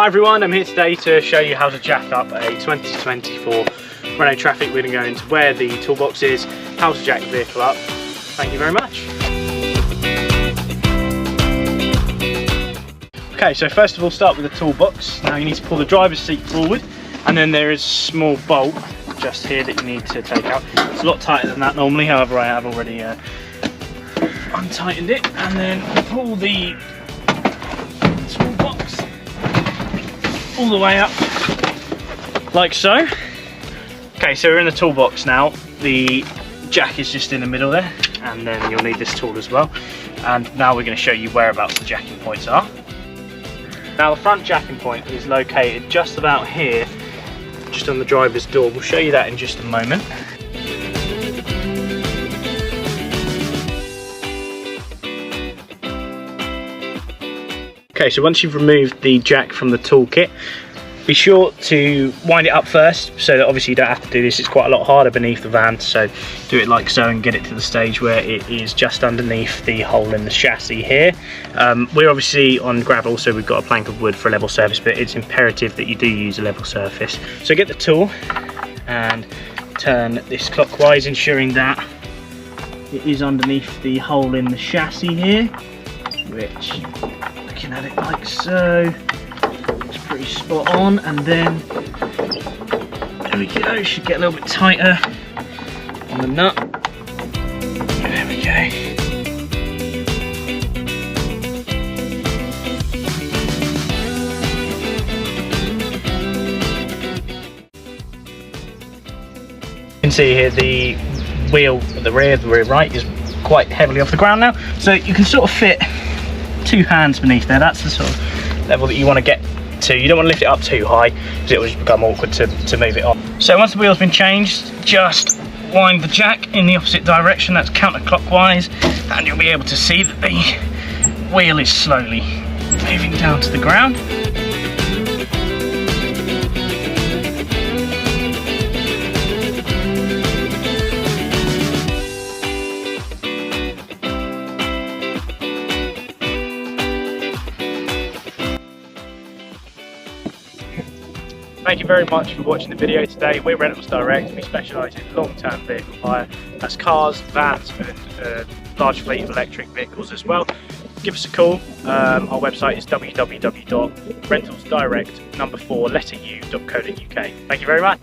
Hi everyone, I'm here today to show you how to jack up a 2024 Renault Trafic. We're going to go into where the toolbox is, how to jack the vehicle up. Thank you very much. Okay, so first of all start with the toolbox. Now you need to pull the driver's seat forward, and then there is a small bolt just here that you need to take out. It's a lot tighter than that normally, however I have already untightened it, and then pull the toolbox all the way up like so. Okay, so we're in the toolbox now. The jack is just in the middle there, and then you'll need this tool as well. And now we're going to show you whereabouts the jacking points are. Now the front jacking point is located just about here, just on the driver's door. We'll show you that in just a moment. Okay, so once you've removed the jack from the toolkit, be sure to wind it up first, so that obviously you don't have to do this. It's quite a lot harder beneath the van, so do it like so and get it to the stage where it is just underneath the hole in the chassis here. We're obviously on gravel, so we've got a plank of wood for a level surface, but it's imperative that you do use a level surface. So get the tool and turn this clockwise, ensuring that it is underneath the hole in the chassis here, which, looking at it like so, it's pretty spot on. And then there we go, should get a little bit tighter on the nut. There we go. You can see here the wheel at the rear right is quite heavily off the ground now, so you can sort of fit two hands beneath there. That's the sort of level that you want to get to. You don't want to lift it up too high because it will just become awkward to move it off. So once the wheel's been changed, just wind the jack in the opposite direction, that's counterclockwise, and you'll be able to see that the wheel is slowly moving down to the ground. Thank you very much for watching the video today. We're Renault Direct. We specialise in long-term vehicle hire. That's cars, vans and large fleet of electric vehicles as well. Give us a call. Our website is www.rentalsdirect4u.co.uk. Thank you very much.